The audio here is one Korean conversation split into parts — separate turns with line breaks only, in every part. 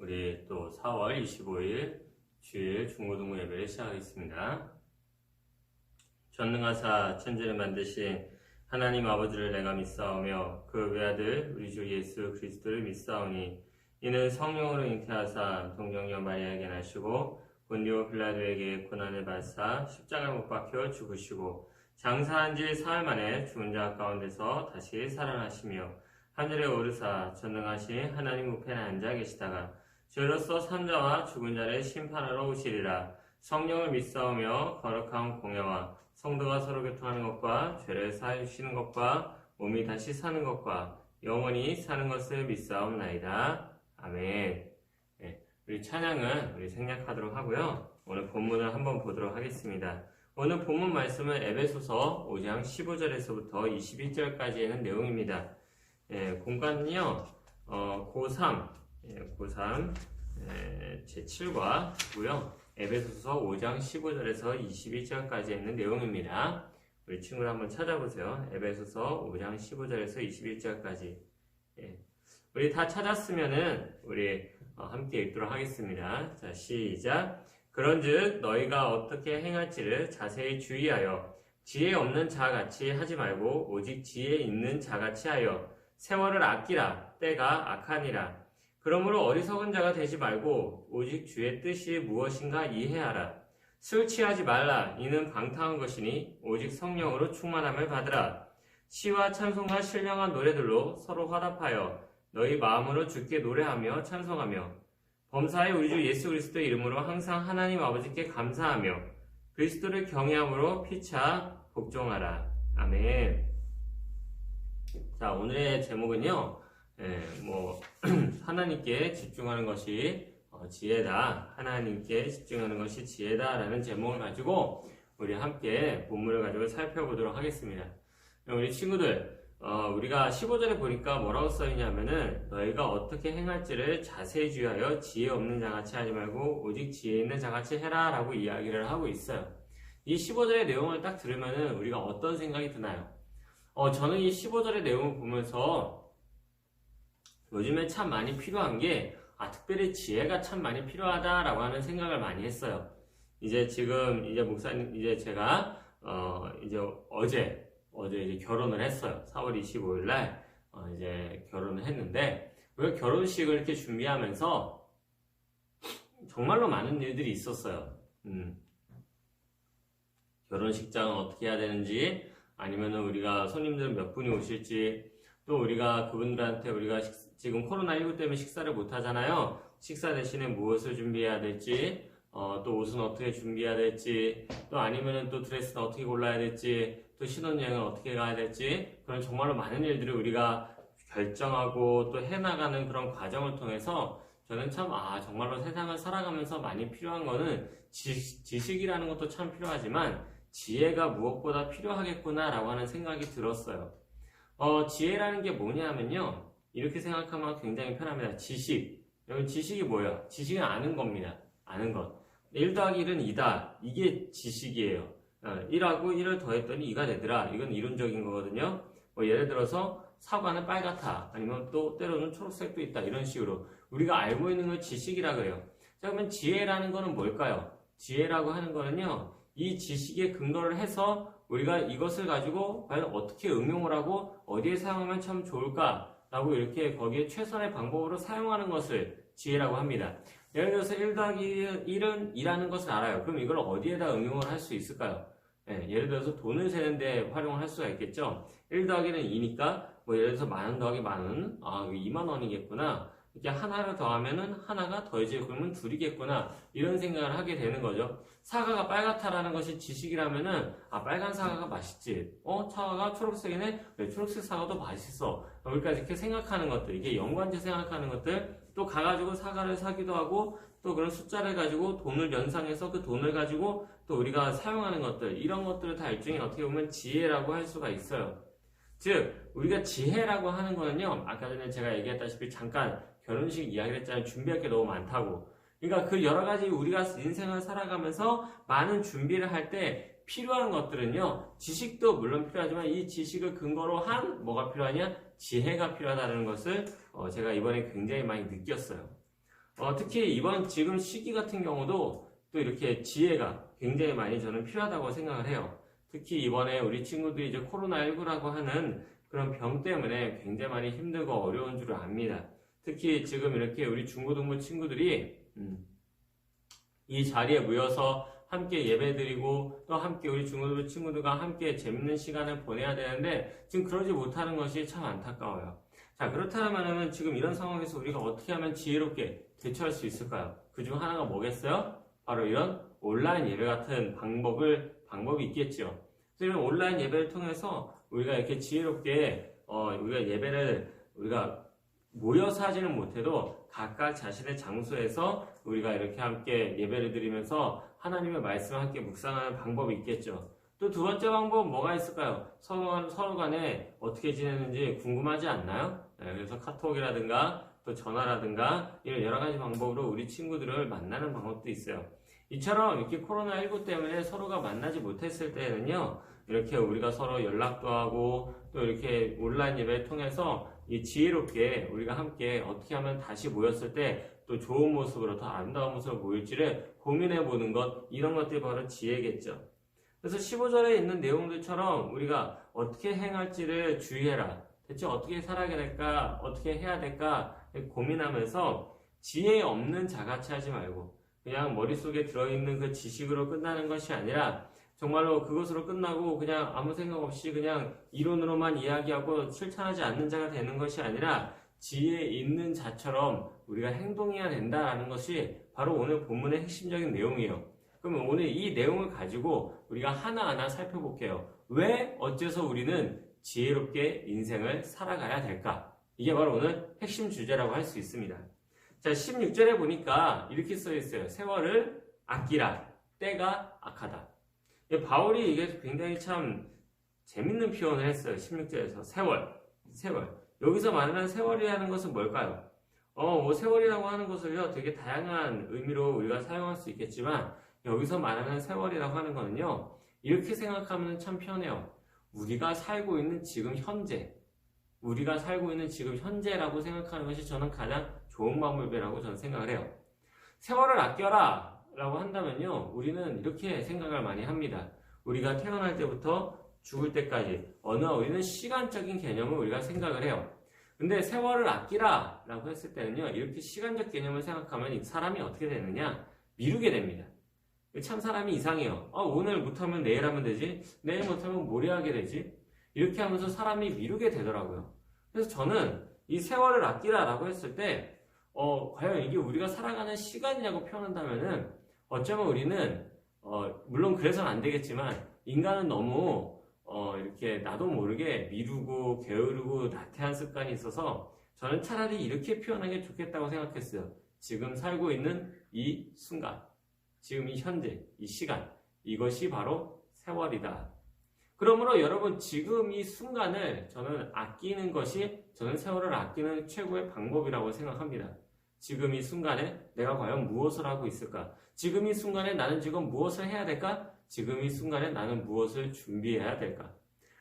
우리 또 4월 25일 주일 중고등부 예배를 시작하겠습니다. 전능하사 천지를 만드신 하나님 아버지를 내가 믿사오며 그 외아들 우리 주 예수 그리스도를 믿사오니 이는 성령으로 잉태하사 동정녀 마리아에게 나시고 본디오 빌라도에게 고난을 받사 십자가에 못 박혀 죽으시고 장사한 지 사흘 만에 죽은 자 가운데서 다시 살아나시며 하늘에 오르사 전능하신 하나님 우편에 앉아 계시다가 죄로서 산자와 죽은 자를 심판하러 오시리라. 성령을 믿사오며 거룩한 공예와 성도가 서로 교통하는 것과 죄를 사하여 주시는 것과 몸이 다시 사는 것과 영원히 사는 것을 믿사옵나이다. 아멘. 네, 우리 찬양은 우리 생략하도록 하고요. 오늘 본문을 한번 보도록 하겠습니다. 오늘 본문 말씀은 에베소서 5장 15절에서부터 21절까지의 내용입니다. 공간은요, 고3, 제7과고요. 에베소서 5장 15절에서 21절까지 있는 내용입니다. 우리 친구를 한번 찾아보세요. 에베소서 5장 15절에서 21절까지. 우리 다 찾았으면은 우리 함께 읽도록 하겠습니다. 자, 시작. 그런즉 너희가 어떻게 행할지를 자세히 주의하여 지혜 없는 자같이 하지 말고 오직 지혜 있는 자같이 하여 세월을 아끼라. 때가 악하니라. 그러므로 어리석은 자가 되지 말고 오직 주의 뜻이 무엇인가 이해하라. 술 취하지 말라. 이는 방탕한 것이니 오직 성령으로 충만함을 받으라. 시와 찬송과 신령한 노래들로 서로 화답하여 너희 마음으로 주께 노래하며 찬송하며 범사의 우리 주 예수 그리스도의 이름으로 항상 하나님 아버지께 감사하며 그리스도를 경외함으로 피차 복종하라. 아멘. 자, 오늘의 제목은요. 하나님께 집중하는 것이 지혜다. 하나님께 집중하는 것이 지혜다. 라는 제목을 가지고 우리 함께 본문을 가지고 살펴보도록 하겠습니다. 우리 친구들, 우리가 15절에 보니까 뭐라고 써있냐면은 너희가 어떻게 행할지를 자세히 주의하여 지혜 없는 자같이 하지 말고 오직 지혜 있는 자같이 해라. 라고 이야기를 하고 있어요. 이 15절의 내용을 딱 들으면은 우리가 어떤 생각이 드나요? 저는 이 15절의 내용을 보면서 요즘에 참 많이 필요한 게, 특별히 지혜가 참 많이 필요하다라고 하는 생각을 많이 했어요. 목사님, 제가, 어제 결혼을 했어요. 4월 25일 날, 결혼을 했는데, 우리가 결혼식을 이렇게 준비하면서 정말로 많은 일들이 있었어요. 결혼식장은 어떻게 해야 되는지, 아니면은 우리가 손님들 몇 분이 오실지, 또 우리가 그분들한테 우리가 지금 코로나19 때문에 식사를 못 하잖아요. 식사 대신에 무엇을 준비해야 될지, 또 옷은 어떻게 준비해야 될지, 또 아니면은 또 드레스는 어떻게 골라야 될지, 또 신혼여행은 어떻게 가야 될지, 그런 정말로 많은 일들을 우리가 결정하고 또 해나가는 그런 과정을 통해서 저는 참, 정말로 세상을 살아가면서 많이 필요한 거는 지식이라는 것도 참 필요하지만 지혜가 무엇보다 필요하겠구나라고 하는 생각이 들었어요. 지혜라는 게 뭐냐면요. 이렇게 생각하면 굉장히 편합니다. 지식. 여러분, 지식이 뭐예요? 지식은 아는 겁니다. 아는 것. 1 더하기 1은 2다. 이게 지식이에요. 1하고 1을 더했더니 2가 되더라. 이건 이론적인 거거든요. 예를 들어서 사과는 빨갛다. 아니면 또 때로는 초록색도 있다. 이런 식으로. 우리가 알고 있는 걸 지식이라 그래요. 자, 그러면 지혜라는 거는 뭘까요? 지혜라고 하는 거는요. 이 지식에 근거를 해서 우리가 이것을 가지고 과연 어떻게 응용을 하고 어디에 사용하면 참 좋을까라고 이렇게 거기에 최선의 방법으로 사용하는 것을 지혜라고 합니다. 예를 들어서 1 더하기 1은 2라는 것을 알아요. 그럼 이걸 어디에다 응용을 할 수 있을까요? 예를 들어서 돈을 세는데 활용을 할 수가 있겠죠. 1 더하기는 2니까 예를 들어서 10,000원 더하기 10,000원 20,000원이겠구나. 이렇게 하나를 더하면은 하나가 더해지고 그러면 둘이겠구나. 이런 생각을 하게 되는 거죠. 사과가 빨갛다라는 것이 지식이라면은 빨간 사과가 맛있지. 사과가 초록색이네. 왜 초록색 사과도 맛있어. 우리가 이렇게 생각하는 것들, 이게 연관지 생각하는 것들, 또 가가지고 사과를 사기도 하고 또 그런 숫자를 가지고 돈을 연상해서 그 돈을 가지고 또 우리가 사용하는 것들, 이런 것들을 다 일종의 어떻게 보면 지혜라고 할 수가 있어요. 즉 우리가 지혜라고 하는 거는요, 아까 전에 제가 얘기했다시피 잠깐 결혼식 이야기를 했잖아요. 준비할 게 너무 많다고. 그러니까 그 여러 가지 우리가 인생을 살아가면서 많은 준비를 할 때 필요한 것들은요, 지식도 물론 필요하지만 이 지식을 근거로 한 뭐가 필요하냐? 지혜가 필요하다는 것을 제가 이번에 굉장히 많이 느꼈어요. 특히 이번 지금 시기 같은 경우도 또 이렇게 지혜가 굉장히 많이 저는 필요하다고 생각을 해요. 특히 이번에 우리 친구들이 이제 코로나19라고 하는 그런 병 때문에 굉장히 많이 힘들고 어려운 줄 압니다. 특히 지금 이렇게 우리 중고등부 친구들이 이 자리에 모여서 함께 예배드리고 또 함께 우리 중고등부 친구들과 함께 재밌는 시간을 보내야 되는데 지금 그러지 못하는 것이 참 안타까워요. 자, 그렇다면 지금 이런 상황에서 우리가 어떻게 하면 지혜롭게 대처할 수 있을까요? 그중 하나가 뭐겠어요? 바로 이런 온라인 예배 같은 방법이 있겠죠. 그래서 이런 온라인 예배를 통해서 우리가 이렇게 지혜롭게 우리가 예배를 우리가 모여서 하지는 못해도 각각 자신의 장소에서 우리가 이렇게 함께 예배를 드리면서 하나님의 말씀을 함께 묵상하는 방법이 있겠죠. 또 두 번째 방법은 뭐가 있을까요? 서로 간에 어떻게 지내는지 궁금하지 않나요? 네, 그래서 카톡이라든가 또 전화라든가 이런 여러 가지 방법으로 우리 친구들을 만나는 방법도 있어요. 이처럼 이렇게 코로나19 때문에 서로가 만나지 못했을 때는요, 이렇게 우리가 서로 연락도 하고 또 이렇게 온라인 예배를 통해서 이 지혜롭게 우리가 함께 어떻게 하면 다시 모였을 때 또 좋은 모습으로 더 아름다운 모습으로 모일지를 고민해 보는 것, 이런 것들이 바로 지혜겠죠. 그래서 15절에 있는 내용들처럼 우리가 어떻게 행할지를 주의해라. 대체 어떻게 살아야 될까? 어떻게 해야 될까? 고민하면서 지혜 없는 자같이 하지 말고 그냥 머릿속에 들어있는 그 지식으로 끝나는 것이 아니라 정말로 그것으로 끝나고 그냥 아무 생각 없이 그냥 이론으로만 이야기하고 실천하지 않는 자가 되는 것이 아니라 지혜 있는 자처럼 우리가 행동해야 된다는 것이 바로 오늘 본문의 핵심적인 내용이에요. 그러면 오늘 이 내용을 가지고 우리가 하나하나 살펴볼게요. 왜 어째서 우리는 지혜롭게 인생을 살아가야 될까? 이게 바로 오늘 핵심 주제라고 할 수 있습니다. 자, 16절에 보니까 이렇게 써 있어요. 세월을 아끼라. 때가 악하다. 바울이 이게 굉장히 참 재밌는 표현을 했어요. 16절에서 세월. 여기서 말하는 세월이라는 것은 뭘까요? 세월이라고 하는 것을요, 되게 다양한 의미로 우리가 사용할 수 있겠지만 여기서 말하는 세월이라고 하는 거는요, 이렇게 생각하면 참 편해요. 우리가 살고 있는 지금 현재라고 생각하는 것이 저는 가장 좋은 방법이라고 저는 생각을 해요. 세월을 아껴라 라고 한다면요, 우리는 이렇게 생각을 많이 합니다. 우리가 태어날 때부터 죽을 때까지 우리는 시간적인 개념을 우리가 생각을 해요. 근데 세월을 아끼라 라고 했을 때는요, 이렇게 시간적 개념을 생각하면 이 사람이 어떻게 되느냐? 미루게 됩니다. 참 사람이 이상해요. 오늘 못하면 내일 하면 되지, 내일 못하면 모레 하게 되지, 이렇게 하면서 사람이 미루게 되더라고요. 그래서 저는 이 세월을 아끼라 라고 했을 때 과연 이게 우리가 살아가는 시간이냐고 표현한다면은 어쩌면 우리는 물론 그래서는 안 되겠지만 인간은 너무 이렇게 나도 모르게 미루고 게으르고 나태한 습관이 있어서 저는 차라리 이렇게 표현하는 게 좋겠다고 생각했어요. 지금 살고 있는 이 순간, 지금 이 현재, 이 시간, 이것이 바로 세월이다. 그러므로 여러분, 지금 이 순간을 저는 아끼는 것이 저는 세월을 아끼는 최고의 방법이라고 생각합니다. 지금 이 순간에 내가 과연 무엇을 하고 있을까? 지금 이 순간에 나는 지금 무엇을 해야 될까? 지금 이 순간에 나는 무엇을 준비해야 될까?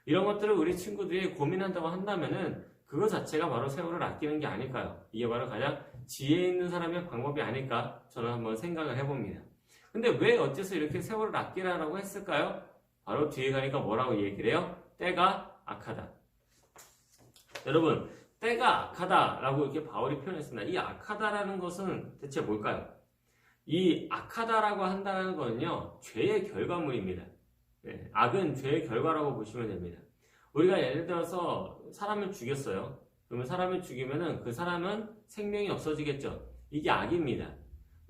이런 것들을 우리 친구들이 고민한다고 한다면은 그거 자체가 바로 세월을 아끼는 게 아닐까요? 이게 바로 가장 지혜 있는 사람의 방법이 아닐까? 저는 한번 생각을 해봅니다. 근데 왜 어째서 이렇게 세월을 아끼라고 했을까요? 바로 뒤에 가니까 뭐라고 얘기를 해요? 때가 악하다. 여러분, 때가 악하다라고 이렇게 바울이 표현했습니다. 이 악하다라는 것은 대체 뭘까요? 이 악하다라고 한다는 거는요, 죄의 결과물입니다. 네, 악은 죄의 결과라고 보시면 됩니다. 우리가 예를 들어서 사람을 죽였어요. 그러면 사람을 죽이면은 그 사람은 생명이 없어지겠죠. 이게 악입니다.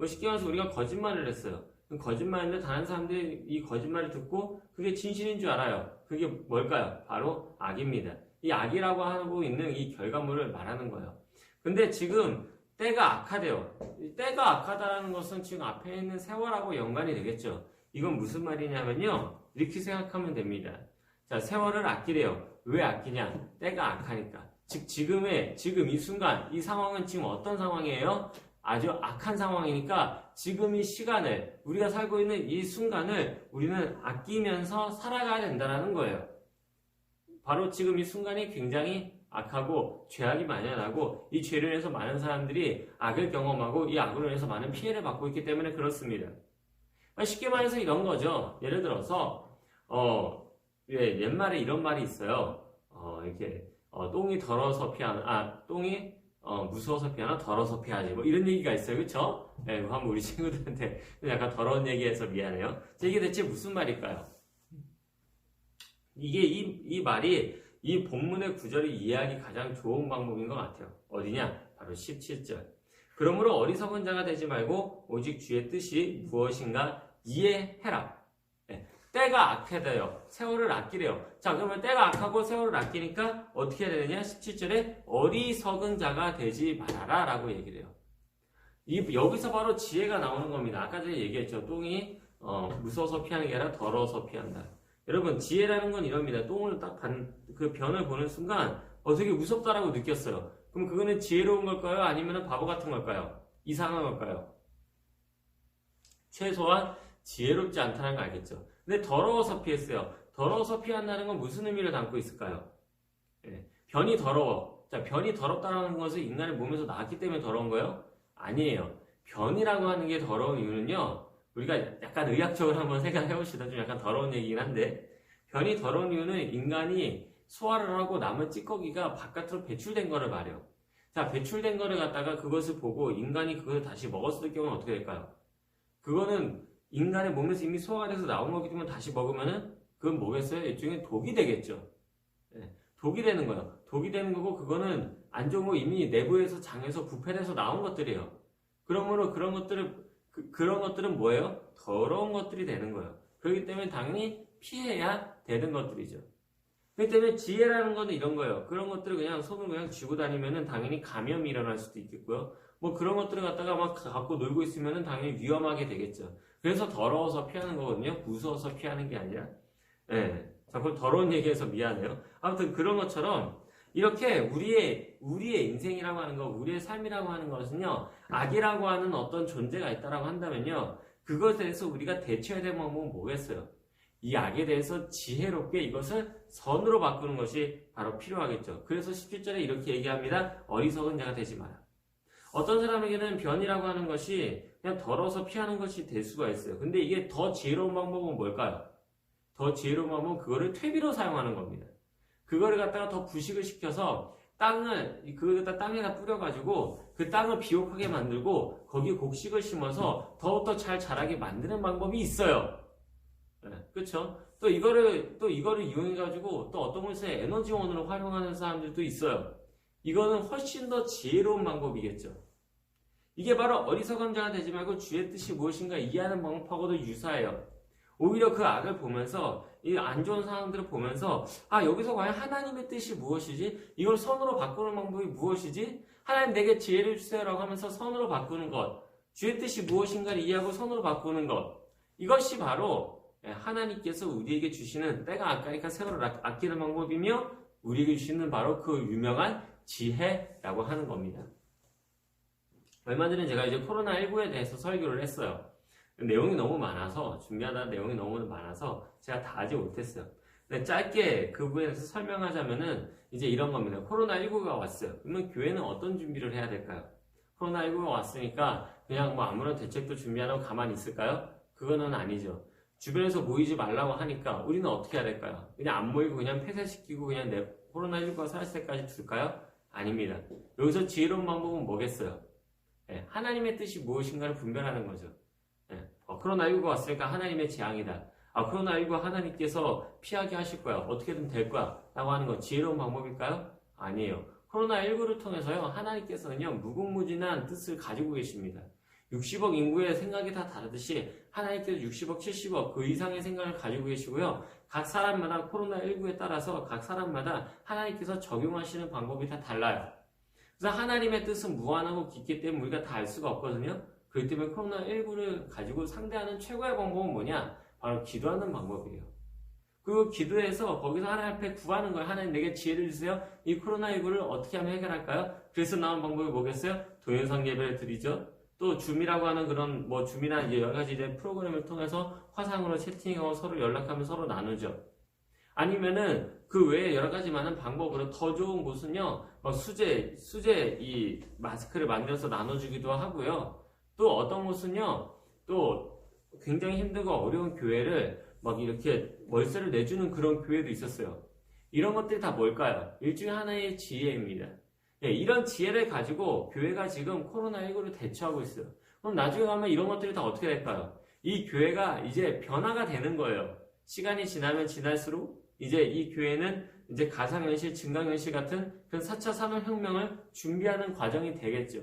쉽게 말해서 우리가 거짓말을 했어요. 거짓말인데 다른 사람들이 이 거짓말을 듣고 그게 진실인 줄 알아요. 그게 뭘까요? 바로 악입니다. 이 악이라고 하고 있는 이 결과물을 말하는 거예요. 근데 지금 때가 악하대요. 때가 악하다는 것은 지금 앞에 있는 세월하고 연관이 되겠죠. 이건 무슨 말이냐면요, 이렇게 생각하면 됩니다. 자, 세월을 아끼래요. 왜 아끼냐? 때가 악하니까. 즉 지금 이 순간, 이 상황은 지금 어떤 상황이에요? 아주 악한 상황이니까 지금 이 시간을, 우리가 살고 있는 이 순간을 우리는 아끼면서 살아가야 된다는 거예요. 바로 지금 이 순간이 굉장히 악하고 죄악이 만연하고 이 죄로 인해서 많은 사람들이 악을 경험하고 이 악으로 인해서 많은 피해를 받고 있기 때문에 그렇습니다. 쉽게 말해서 이런 거죠. 예를 들어서 옛말에 이런 말이 있어요. 똥이 더러워서 똥이 무서워서 피하나 더러워서 피하지 뭐 이런 얘기가 있어요. 그쵸? 네, 한번 우리 친구들한테 약간 더러운 얘기해서 미안해요. 이게 대체 무슨 말일까요? 이게 이 말이 이 본문의 구절을 이해하기 가장 좋은 방법인 것 같아요. 어디냐? 바로 17절. 그러므로 어리석은 자가 되지 말고 오직 주의 뜻이 무엇인가 이해해라. 네, 때가 악해져요. 세월을 아끼래요. 자, 그러면 때가 악하고 세월을 아끼니까 어떻게 해야 되느냐? 17절에 어리석은 자가 되지 말아라 라고 얘기를 해요. 여기서 바로 지혜가 나오는 겁니다. 아까 전에 얘기했죠. 똥이 무서워서 피하는 게 아니라 더러워서 피한다. 여러분, 지혜라는 건 이럽니다. 똥을 딱 그 변을 보는 순간 되게 무섭다라고 느꼈어요. 그럼 그거는 지혜로운 걸까요? 아니면 바보 같은 걸까요? 이상한 걸까요? 최소한 지혜롭지 않다는 거 알겠죠? 근데 더러워서 피했어요. 더러워서 피한다는 건 무슨 의미를 담고 있을까요? 네. 변이 더러워. 자, 변이 더럽다는 것은 인간의 몸에서 나왔기 때문에 더러운 거예요? 아니에요. 변이라고 하는 게 더러운 이유는요, 우리가 약간 의학적으로 한번 생각해 봅시다. 좀 약간 더러운 얘기긴 한데, 변이 더러운 이유는 인간이 소화를 하고 남은 찌꺼기가 바깥으로 배출된 거를 말해요. 자, 배출된 거를 갖다가 그것을 보고 인간이 그걸 다시 먹었을 경우는 어떻게 될까요? 그거는 인간의 몸에서 이미 소화가 돼서 나온 거기 때문에 다시 먹으면은 그건 뭐겠어요? 일종의 독이 되겠죠. 네, 독이 되는 거예요. 독이 되는 거고 그거는 안 좋은 거 이미 내부에서 장에서 부패돼서 나온 것들이에요. 그러므로 그런 것들은 뭐예요? 더러운 것들이 되는 거예요. 그렇기 때문에 당연히 피해야 되는 것들이죠. 그렇기 때문에 지혜라는 거는 이런 거예요. 그런 것들을 그냥 손으로 그냥 쥐고 다니면은 당연히 감염이 일어날 수도 있겠고요. 뭐 그런 것들을 갖다가 막 갖고 놀고 있으면은 당연히 위험하게 되겠죠. 그래서 더러워서 피하는 거거든요. 무서워서 피하는 게 아니라. 예. 자꾸 더러운 얘기해서 미안해요. 아무튼 그런 것처럼 이렇게 우리의 인생이라고 하는 거, 우리의 삶이라고 하는 것은요, 악이라고 하는 어떤 존재가 있다라고 한다면요, 그것에 대해서 우리가 대처해야 될 방법은 뭐겠어요? 이 악에 대해서 지혜롭게 이것을 선으로 바꾸는 것이 바로 필요하겠죠. 그래서 17절에 이렇게 얘기합니다. 어리석은 자가 되지 마라. 어떤 사람에게는 변이라고 하는 것이 그냥 더러워서 피하는 것이 될 수가 있어요. 근데 이게 더 지혜로운 방법은 뭘까요? 더 지혜로운 방법은 그거를 퇴비로 사용하는 겁니다. 그거를 갖다가 더 부식을 시켜서 그걸 갖다 땅에다 뿌려가지고 그 땅을 비옥하게 만들고 거기에 곡식을 심어서 더욱더 잘 자라게 만드는 방법이 있어요. 네, 그렇죠? 또 이거를 이용해가지고 또 어떤 곳에 에너지원으로 활용하는 사람들도 있어요. 이거는 훨씬 더 지혜로운 방법이겠죠. 이게 바로 어리석은 자가 되지 말고 주의 뜻이 무엇인가 이해하는 방법하고도 유사해요. 오히려 그 악을 보면서 이 안 좋은 상황들을 보면서 여기서 과연 하나님의 뜻이 무엇이지? 이걸 선으로 바꾸는 방법이 무엇이지? 하나님 내게 지혜를 주세요라고 하면서 선으로 바꾸는 것, 주의 뜻이 무엇인가를 이해하고 선으로 바꾸는 것, 이것이 바로 하나님께서 우리에게 주시는 때가 아까니까 세월을 아끼는 방법이며 우리에게 주시는 바로 그 유명한 지혜라고 하는 겁니다. 얼마 전에 제가 이제 코로나19에 대해서 설교를 했어요. 내용이 너무 많아서 준비하다 내용이 너무 많아서 제가 다 하지 못했어요. 근데 짧게 그 부분에 대해서 설명하자면은 이제 이런 겁니다. 코로나19가 왔어요. 그러면 교회는 어떤 준비를 해야 될까요? 코로나19가 왔으니까 그냥 뭐 아무런 대책도 준비 안 하고 가만히 있을까요? 그거는 아니죠. 주변에서 모이지 말라고 하니까 우리는 어떻게 해야 될까요? 그냥 안 모이고 그냥 폐쇄시키고 그냥 코로나19가 사라질 때까지 둘까요? 아닙니다. 여기서 지혜로운 방법은 뭐겠어요? 하나님의 뜻이 무엇인가를 분별하는 거죠. 코로나19가 왔으니까 하나님의 재앙이다. 코로나19 하나님께서 피하게 하실 거야. 어떻게든 될 거야. 라고 하는 건 지혜로운 방법일까요? 아니에요. 코로나19를 통해서요, 하나님께서는요, 무궁무진한 뜻을 가지고 계십니다. 60억 인구의 생각이 다 다르듯이 하나님께서 60억, 70억 그 이상의 생각을 가지고 계시고요. 각 사람마다 코로나19에 따라서 각 사람마다 하나님께서 적용하시는 방법이 다 달라요. 그래서 하나님의 뜻은 무한하고 깊기 때문에 우리가 다 알 수가 없거든요. 그렇기 때문에 코로나19를 가지고 상대하는 최고의 방법은 뭐냐? 바로 기도하는 방법이에요. 그리고 기도해서 거기서 하나님 앞에 구하는 거예요. 하나님 내게 지혜를 주세요. 이 코로나19를 어떻게 하면 해결할까요? 그래서 나온 방법이 뭐겠어요? 동영상 예배를 드리죠. 또 줌이라고 하는 그런 줌이나 이제 여러 가지 이제 프로그램을 통해서 화상으로 채팅하고 서로 연락하면 서로 나누죠. 아니면은 그 외에 여러 가지 많은 방법으로 더 좋은 곳은요, 막 수제 이 마스크를 만들어서 나눠주기도 하고요. 또 어떤 곳은요, 또 굉장히 힘들고 어려운 교회를 막 이렇게 월세를 내주는 그런 교회도 있었어요. 이런 것들이 다 뭘까요? 일종의 하나의 지혜입니다. 예, 이런 지혜를 가지고 교회가 지금 코로나19를 대처하고 있어요. 그럼 나중에 가면 이런 것들이 다 어떻게 될까요? 이 교회가 이제 변화가 되는 거예요. 시간이 지나면 지날수록 이제 이 교회는 이제 가상현실, 증강현실 같은 그런 4차 산업혁명을 준비하는 과정이 되겠죠.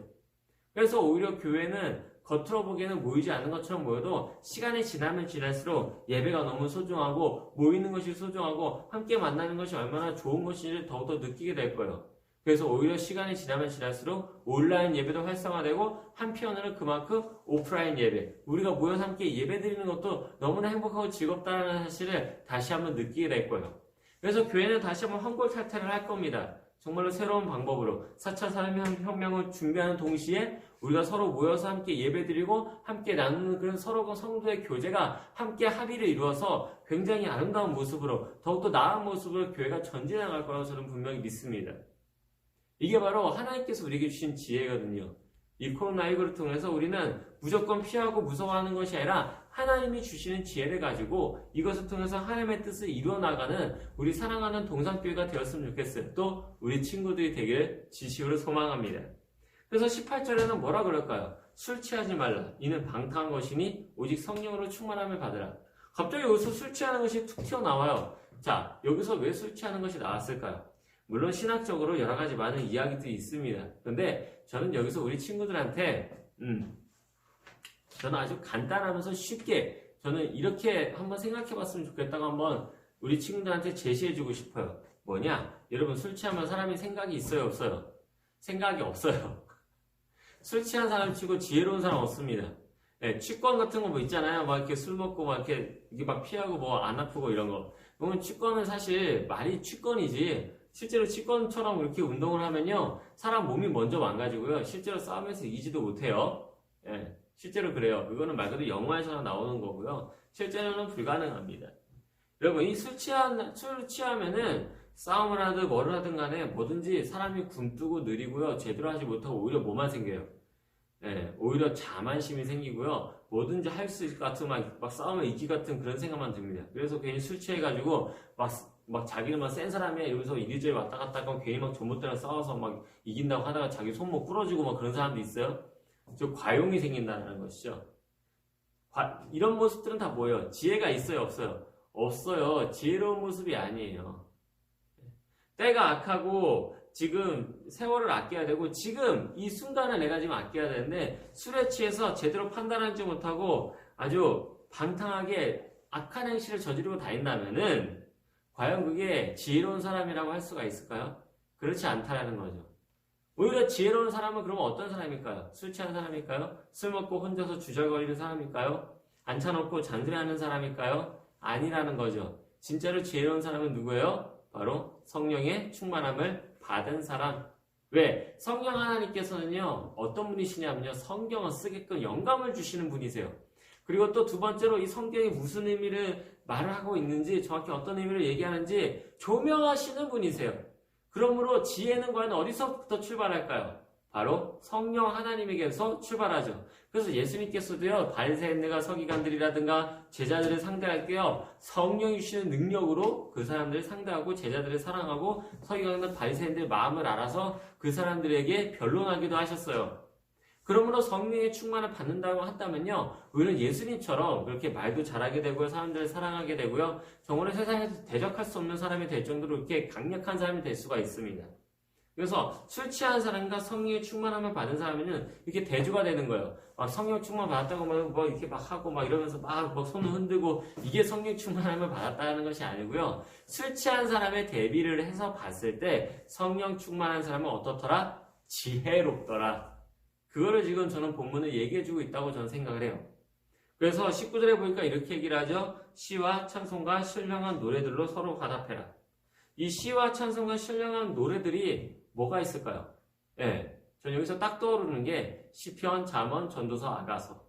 그래서 오히려 교회는 겉으로 보기에는 모이지 않는 것처럼 보여도 시간이 지나면 지날수록 예배가 너무 소중하고 모이는 것이 소중하고 함께 만나는 것이 얼마나 좋은 것인지를 더욱더 느끼게 될 거예요. 그래서 오히려 시간이 지나면 지날수록 온라인 예배도 활성화되고 한편으로는 그만큼 오프라인 예배, 우리가 모여서 함께 예배 드리는 것도 너무나 행복하고 즐겁다는 사실을 다시 한번 느끼게 될 거예요. 그래서 교회는 다시 한번 환골탈태를 할 겁니다. 정말로 새로운 방법으로 4차 산업혁명을 준비하는 동시에 우리가 서로 모여서 함께 예배드리고 함께 나누는 그런 서로 성도의 교제가 함께 합의를 이루어서 굉장히 아름다운 모습으로 더욱더 나은 모습으로 교회가 전진해 나갈 거라고 저는 분명히 믿습니다. 이게 바로 하나님께서 우리에게 주신 지혜거든요. 이 코로나19를 통해서 우리는 무조건 피하고 무서워하는 것이 아니라 하나님이 주시는 지혜를 가지고 이것을 통해서 하나님의 뜻을 이루어나가는 우리 사랑하는 동산교회가 되었으면 좋겠어요. 또 우리 친구들이 되기를 진심으로 소망합니다. 그래서 18절에는 뭐라 그럴까요? 술 취하지 말라. 이는 방탕한 것이니 오직 성령으로 충만함을 받으라. 갑자기 여기서 술 취하는 것이 툭 튀어나와요. 자, 여기서 왜 술 취하는 것이 나왔을까요? 물론 신학적으로 여러 가지 많은 이야기들이 있습니다. 그런데 저는 여기서 우리 친구들한테 저는 아주 간단하면서 쉽게 저는 이렇게 한번 생각해 봤으면 좋겠다고 한번 우리 친구들한테 제시해 주고 싶어요. 뭐냐? 여러분 술 취하면 사람이 생각이 있어요, 없어요? 생각이 없어요. 술 취한 사람 치고 지혜로운 사람 없습니다. 네, 취권 같은 거 뭐 있잖아요. 막 이렇게 술 먹고 막 이렇게 막 피하고 뭐 안 아프고 이런 거. 그러면 취권은 사실 말이 취권이지 실제로 취권처럼 이렇게 운동을 하면요. 사람 몸이 먼저 망가지고요. 실제로 싸움에서 이기지도 못해요. 예, 실제로 그래요. 그거는 말 그대로 영화에서나 나오는 거고요. 실제로는 불가능합니다. 여러분, 이 술 취하면은 싸움을 하든 뭐를 하든 간에 뭐든지 사람이 굼뜨고 느리고요. 제대로 하지 못하고 오히려 뭐만 생겨요. 예, 오히려 자만심이 생기고요. 뭐든지 할 수 있을 것 같은 막 싸움에 이기 같은 그런 생각만 듭니다. 그래서 괜히 술 취해가지고 막 자기는 막 센 사람이야 이러면서 이리저리 왔다 갔다 하고 괜히 막 전봇대랑 싸워서 막 이긴다고 하다가 자기 손목 부러지고 막 그런 사람도 있어요. 저 과용이 생긴다는 것이죠. 이런 모습들은 다 뭐예요? 지혜가 있어요, 없어요? 없어요. 지혜로운 모습이 아니에요. 때가 악하고 지금 세월을 아껴야 되고 지금 이 순간을 내가 지금 아껴야 되는데 술에 취해서 제대로 판단하지 못하고 아주 방탕하게 악한 행실을 저지르고 다닌다면은 과연 그게 지혜로운 사람이라고 할 수가 있을까요? 그렇지 않다라는 거죠. 오히려 지혜로운 사람은 그러면 어떤 사람일까요? 술 취한 사람일까요? 술 먹고 혼자서 주절거리는 사람일까요? 앉혀놓고 잔소리하는 사람일까요? 아니라는 거죠. 진짜로 지혜로운 사람은 누구예요? 바로 성령의 충만함을 받은 사람. 왜? 성령 하나님께서는요, 어떤 분이시냐면요, 성경을 쓰게끔 영감을 주시는 분이세요. 그리고 또 두 번째로 이 성경이 무슨 의미를 말을 하고 있는지, 정확히 어떤 의미를 얘기하는지 조명하시는 분이세요. 그러므로 지혜는 과연 어디서부터 출발할까요? 바로 성령 하나님에게서 출발하죠. 그래서 예수님께서도요, 바리새인들과 서기관들이라든가 제자들을 상대할 때요, 성령이 주시는 능력으로 그 사람들을 상대하고 제자들을 사랑하고 서기관들 바리새인들의 마음을 알아서 그 사람들에게 변론하기도 하셨어요. 그러므로 성령의 충만을 받는다고 한다면요, 오히려 예수님처럼 그렇게 말도 잘하게 되고요, 사람들을 사랑하게 되고요, 정말로 세상에서 대적할 수 없는 사람이 될 정도로 이렇게 강력한 사람이 될 수가 있습니다. 그래서 술 취한 사람과 성령의 충만함을 받은 사람은 이렇게 대조가 되는 거예요. 막 성령 충만 받았다고 뭐 이렇게 막 하고 막 이러면서 막 손을 흔들고 이게 성령 충만함을 받았다는 것이 아니고요. 술 취한 사람의 대비를 해서 봤을 때 성령 충만한 사람은 어떻더라? 지혜롭더라. 그거를 지금 저는 본문을 얘기해주고 있다고 저는 생각을 해요. 그래서 19절에 보니까 이렇게 얘기를 하죠. 시와 찬송과 신령한 노래들로 서로 화답해라. 이 시와 찬송과 신령한 노래들이 뭐가 있을까요? 예, 전 여기서 딱 떠오르는 게 시편, 잠언, 전도서, 아가서.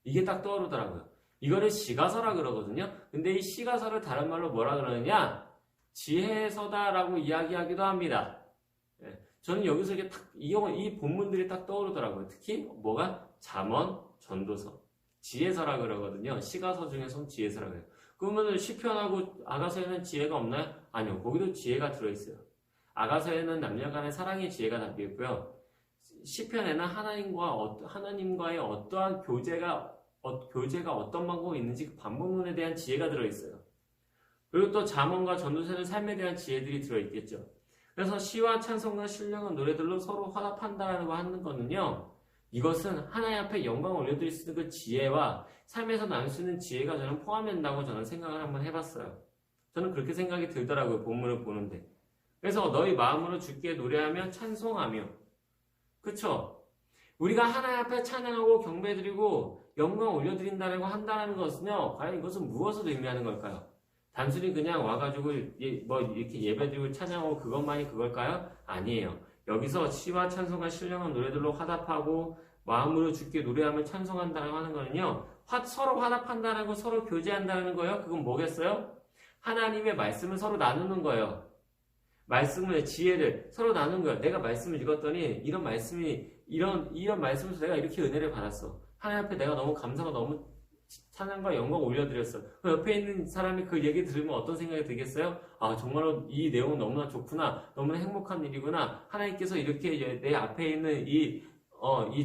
이게 딱 떠오르더라고요. 이거를 시가서라 그러거든요. 근데 이 시가서를 다른 말로 뭐라 그러느냐? 지혜서다라고 이야기하기도 합니다. 예, 저는 여기서 이게 이 본문들이 딱 떠오르더라고요. 특히 뭐가? 잠언, 전도서, 지혜서라 그러거든요. 시가서 중에서 지혜서라고 해요. 그러면 시편하고 아가서에는 지혜가 없나요? 아니요. 거기도 지혜가 들어있어요. 아가서에는 남녀간의 사랑의 지혜가 담겨 있고요. 시편에는 하나님과의 어떠한 교제가 어떤 방법이 있는지 그 방법론에 대한 지혜가 들어있어요. 그리고 또 잠언과 전도서는 삶에 대한 지혜들이 들어있겠죠. 그래서 시와 찬송과 신령한 노래들로 서로 화답한다라고 하는 거는요. 이것은 하나님 앞에 영광을 올려드릴 수 있는 그 지혜와 삶에서 나눌 수 있는 지혜가 저는 포함된다고 저는 생각을 한번 해봤어요. 저는 그렇게 생각이 들더라고요. 본문을 보는데. 그래서 너희 마음으로 주께 노래하며 찬송하며, 그쵸? 우리가 하나님 앞에 찬양하고 경배드리고 영광 올려드린다고 한다는 것은요, 과연 이것은 무엇을 의미하는 걸까요? 단순히 그냥 와가지고 이렇게 예배드리고 찬양하고 그것만이 그걸까요? 아니에요. 여기서 시와 찬송과 신령한 노래들로 화답하고 마음으로 주께 노래하며 찬송한다고 하는 거는요, 서로 화답한다는 거, 서로 교제한다는 거예요. 그건 뭐겠어요? 하나님의 말씀을 서로 나누는 거예요. 말씀을, 지혜를 서로 나누는 거예요. 내가 말씀을 읽었더니 이런 말씀에서 내가 이렇게 은혜를 받았어. 하나님 앞에 내가 너무 감사가 너무 찬양과 영광 올려드렸어. 그 옆에 있는 사람이 그 얘기 들으면 어떤 생각이 들겠어요? 아, 정말로 이 내용은 너무나 좋구나. 너무나 행복한 일이구나. 하나님께서 이렇게 내 앞에 있는 이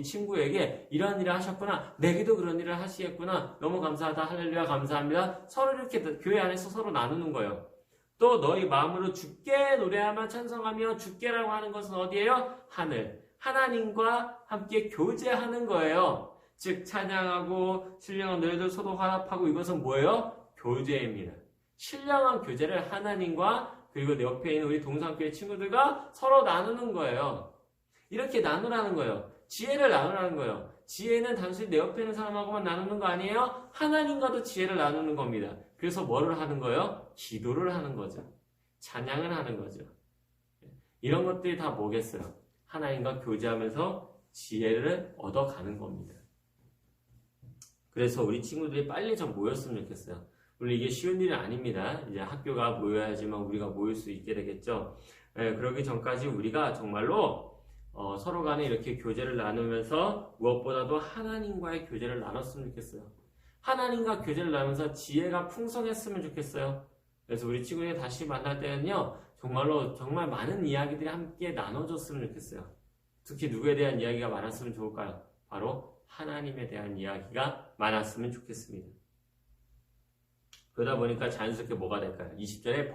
친구에게 이런 일을 하셨구나. 내게도 그런 일을 하시겠구나. 너무 감사하다. 할렐루야, 감사합니다. 서로 이렇게 교회 안에서 서로 나누는 거예요. 또 너희 마음으로 주께 노래하며 찬송하며, 주께라고 하는 것은 어디예요? 하늘. 하나님과 함께 교제하는 거예요. 즉 찬양하고 신령한 노래들 서로 화답하고, 이것은 뭐예요? 교제입니다. 신령한 교제를 하나님과 그리고 내 옆에 있는 우리 동산교회 친구들과 서로 나누는 거예요. 이렇게 나누라는 거예요. 지혜를 나누라는 거예요. 지혜는 단순히 내 옆에 있는 사람하고만 나누는 거 아니에요? 하나님과도 지혜를 나누는 겁니다. 그래서 뭐를 하는 거예요? 기도를 하는 거죠. 찬양을 하는 거죠. 이런 것들이 다 뭐겠어요? 하나님과 교제하면서 지혜를 얻어가는 겁니다. 그래서 우리 친구들이 빨리 좀 모였으면 좋겠어요. 물론 이게 쉬운 일은 아닙니다. 이제 학교가 모여야지만 우리가 모일 수 있게 되겠죠. 그러기 전까지 우리가 정말로 서로 간에 이렇게 교제를 나누면서 무엇보다도 하나님과의 교제를 나눴으면 좋겠어요. 하나님과 교제를 나누면서 지혜가 풍성했으면 좋겠어요. 그래서 우리 친구들이 다시 만날 때는요, 정말로 정말 많은 이야기들이 함께 나눠줬으면 좋겠어요. 특히 누구에 대한 이야기가 많았으면 좋을까요? 바로 하나님에 대한 이야기가 많았으면 좋겠습니다. 그러다 보니까 자연스럽게 뭐가 될까요? 20절에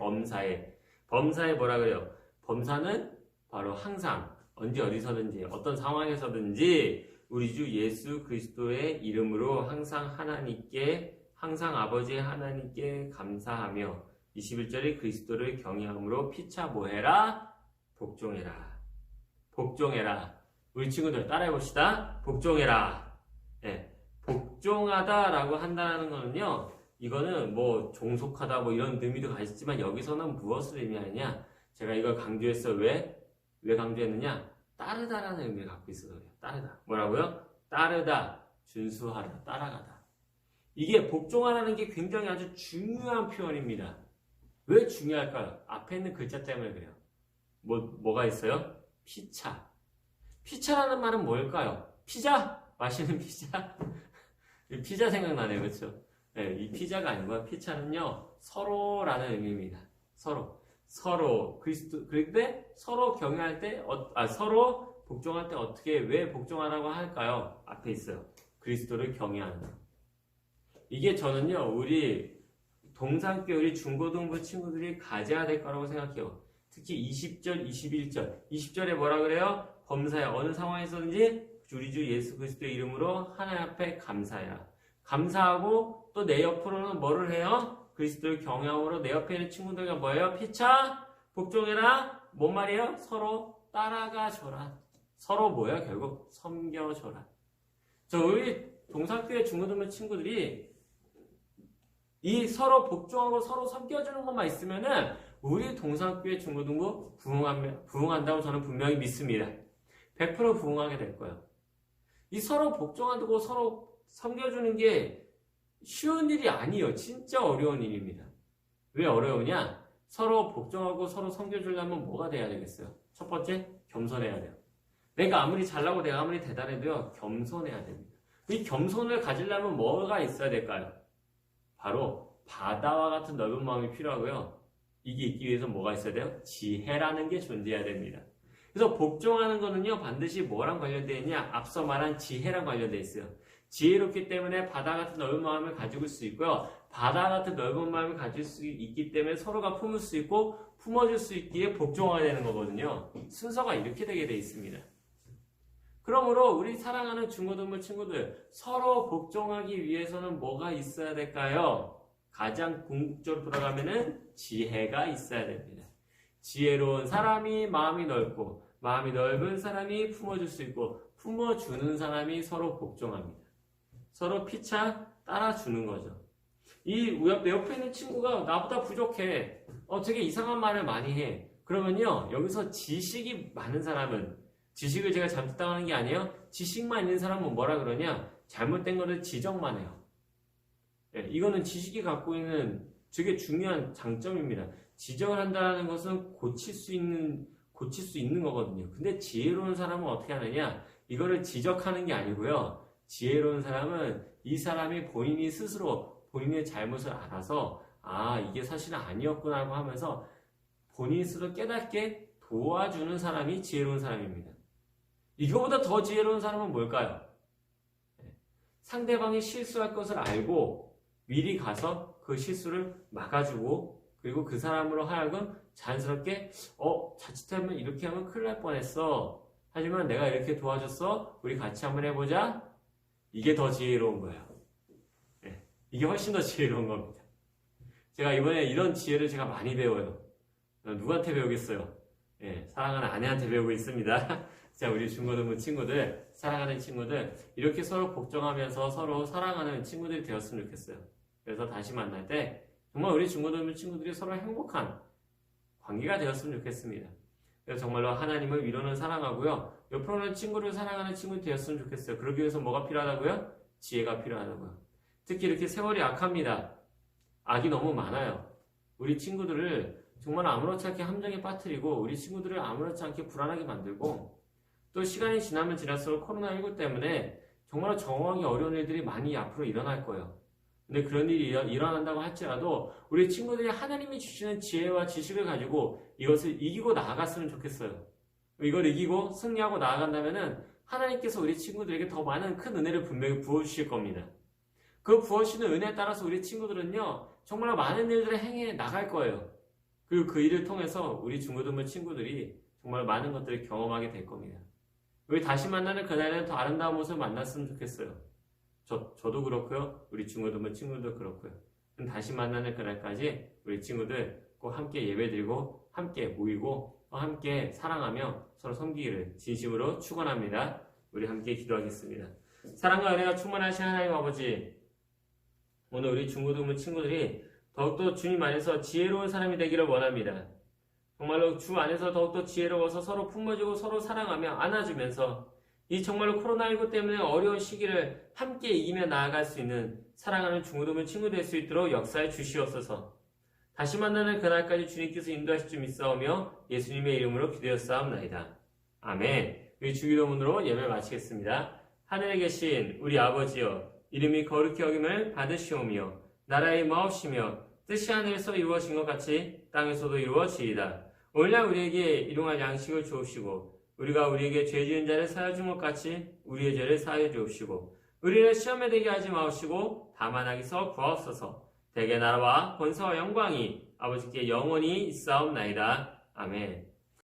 범사에 뭐라 그래요? 범사는 바로 항상 언제 어디서든지 어떤 상황에서든지 우리 주 예수 그리스도의 이름으로 항상 아버지 하나님께 감사하며, 21절에 그리스도를 경외함으로 피차 뭐해라? 복종해라. 우리 친구들 따라해봅시다. 복종해라. 네. 복종하다라고 한다는 거는요, 이거는 뭐 종속하다 뭐 이런 의미도 가지지만 여기서는 무엇을 의미하느냐? 제가 이걸 강조했어요. 왜 강조했느냐? 따르다라는 의미를 갖고 있어서 그래요. 따르다. 뭐라고요? 따르다, 준수하다, 따라가다. 이게 복종하라는 게 굉장히 아주 중요한 표현입니다. 왜 중요할까요? 앞에 있는 글자 때문에 그래요. 뭐가 있어요? 피차. 피차라는 말은 뭘까요? 피자? 맛있는 피자? 피자 생각나네요. 그렇죠? 네, 이 피자가 아니고요. 피차는요, 서로라는 의미입니다. 서로 그런데 서로 경외할 때 서로 복종할 때 왜 복종하라고 할까요? 앞에 있어요. 그리스도를 경외하는 것. 이게 저는요, 우리 동산교회 우리 중고등부 친구들이 가져야 될 거라고 생각해요. 특히 20절, 21절. 20절에 뭐라 그래요? 범사에 어느 상황에서든지 우리 주 예수 그리스도의 이름으로 하나님 앞에 감사해라. 감사하고 또 내 옆으로는 뭐를 해요? 그리스도를 경외함으로 내 옆에 있는 친구들과 뭐예요? 피차, 복종해라. 뭔 말이에요? 서로 따라가줘라. 서로 뭐야? 결국 섬겨줘라. 우리 동산교회 중고등부 친구들이 이 서로 복종하고 서로 섬겨주는 것만 있으면은 우리 동산교회 중고등부 부흥한다고 저는 분명히 믿습니다. 100% 부흥하게 될 거예요. 이 서로 복종하고 서로 섬겨주는 게 쉬운 일이 아니에요. 진짜 어려운 일입니다. 왜 어려우냐? 서로 복종하고 서로 섬겨주려면 뭐가 돼야 되겠어요? 첫 번째, 겸손해야 돼요. 내가 아무리 잘나고 내가 아무리 대단해도요, 겸손해야 됩니다. 이 겸손을 가지려면 뭐가 있어야 될까요? 바로 바다와 같은 넓은 마음이 필요하고요. 이게 있기 위해서 뭐가 있어야 돼요? 지혜라는 게 존재해야 됩니다. 그래서 복종하는 거는요, 반드시 뭐랑 관련되어 있냐? 앞서 말한 지혜랑 관련되어 있어요. 지혜롭기 때문에 바다 같은 넓은 마음을 가지고 있을 수 있고요. 바다 같은 넓은 마음을 가질 수 있기 때문에 서로가 품을 수 있고 품어줄 수 있기에 복종하게 되는 거거든요. 순서가 이렇게 되게 되어 있습니다. 그러므로 우리 사랑하는 중고등부 친구들, 서로 복종하기 위해서는 뭐가 있어야 될까요? 가장 궁극적으로 돌아가면은 지혜가 있어야 됩니다. 지혜로운 사람이 마음이 넓고 마음이 넓은 사람이 품어줄 수 있고 품어주는 사람이 서로 복종합니다. 서로 피차 따라주는 거죠. 내 옆에 있는 친구가 나보다 부족해. 되게 이상한 말을 많이 해. 그러면요, 여기서 지식이 많은 사람은, 지식을 제가 잠식당하는 게 아니에요. 지식만 있는 사람은 뭐라 그러냐? 잘못된 거를 지적만 해요. 이거는 지식이 갖고 있는 되게 중요한 장점입니다. 지적을 한다는 것은 고칠 수 있는 거거든요. 근데 지혜로운 사람은 어떻게 하느냐? 이거를 지적하는 게 아니고요. 지혜로운 사람은 이 사람이 본인이 스스로 본인의 잘못을 알아서 이게 사실은 아니었구나 하고 하면서 본인 스스로 깨닫게 도와주는 사람이 지혜로운 사람입니다. 이거보다 더 지혜로운 사람은 뭘까요? 상대방이 실수할 것을 알고 미리 가서 그 실수를 막아주고 그리고 그 사람으로 하여금 자연스럽게 자칫하면 이렇게 하면 큰일 날 뻔했어. 하지만 내가 이렇게 도와줬어. 우리 같이 한번 해보자. 이게 더 지혜로운 거예요. 이게 훨씬 더 지혜로운 겁니다. 제가 이번에 이런 지혜를 제가 많이 배워요. 누구한테 배우겠어요? 사랑하는 아내한테 배우고 있습니다. 자, 우리 중고등부 친구들, 사랑하는 친구들, 이렇게 서로 복종하면서 서로 사랑하는 친구들이 되었으면 좋겠어요. 그래서 다시 만날 때 정말 우리 중고등부 친구들이 서로 행복한 관계가 되었으면 좋겠습니다. 그래서 정말로 하나님을 위로는 사랑하고요. 옆으로는 친구를 사랑하는 친구들이 되었으면 좋겠어요. 그러기 위해서 뭐가 필요하다고요? 지혜가 필요하다고요. 특히 이렇게 세월이 악합니다. 악이 너무 많아요. 우리 친구들을 정말 아무렇지 않게 함정에 빠뜨리고 우리 친구들을 아무렇지 않게 불안하게 만들고 또 시간이 지나면 지날수록 코로나19 때문에 정말 정황이 어려운 일들이 많이 앞으로 일어날 거예요. 근데 그런 일이 일어난다고 할지라도 우리 친구들이 하나님이 주시는 지혜와 지식을 가지고 이것을 이기고 나아갔으면 좋겠어요. 이걸 이기고 승리하고 나아간다면은 하나님께서 우리 친구들에게 더 많은 큰 은혜를 분명히 부어주실 겁니다. 그 부어주시는 은혜에 따라서 우리 친구들은요, 정말 많은 일들을 행해 나갈 거예요. 그리고 그 일을 통해서 우리 중고등부 친구들이 정말 많은 것들을 경험하게 될 겁니다. 우리 다시 만나는 그날에는 더 아름다운 모습을 만났으면 좋겠어요. 저도 그렇고요. 우리 중고등부 친구들도 그렇고요. 다시 만나는 그날까지 우리 친구들 꼭 함께 예배드리고 함께 모이고 함께 사랑하며 서로 섬기기를 진심으로 축원합니다. 우리 함께 기도하겠습니다. 사랑과 은혜가 충만하신 하나님 아버지, 오늘 우리 중고등부 친구들이 더욱더 주님 안에서 지혜로운 사람이 되기를 원합니다. 정말로 주 안에서 더욱더 지혜로워서 서로 품어주고 서로 사랑하며 안아주면서 이 정말로 코로나19 때문에 어려운 시기를 함께 이기며 나아갈 수 있는 사랑하는 중고등부 친구 될 수 있도록 역사해 주시옵소서. 다시 만나는 그날까지 주님께서 인도하실 줄 믿사오며 예수님의 이름으로 기도하옵나이다. 아멘. 우리 주기도문으로 예배를 마치겠습니다. 하늘에 계신 우리 아버지여, 이름이 거룩히 여김을 받으시오며 나라의 임하옵시며 뜻이 하늘에서 이루어진 것 같이 땅에서도 이루어지이다. 오늘날 우리에게 일용할 양식을 주옵시고 우리가 우리에게 죄 지은 자를 사하여 준 것 같이 우리의 죄를 사하여 주옵시고 우리를 시험에 들게 하지 마옵시고 다만 악에서 구하옵소서. 대개 나라와 권세와 영광이 아버지께 영원히 있사옵나이다. 아멘.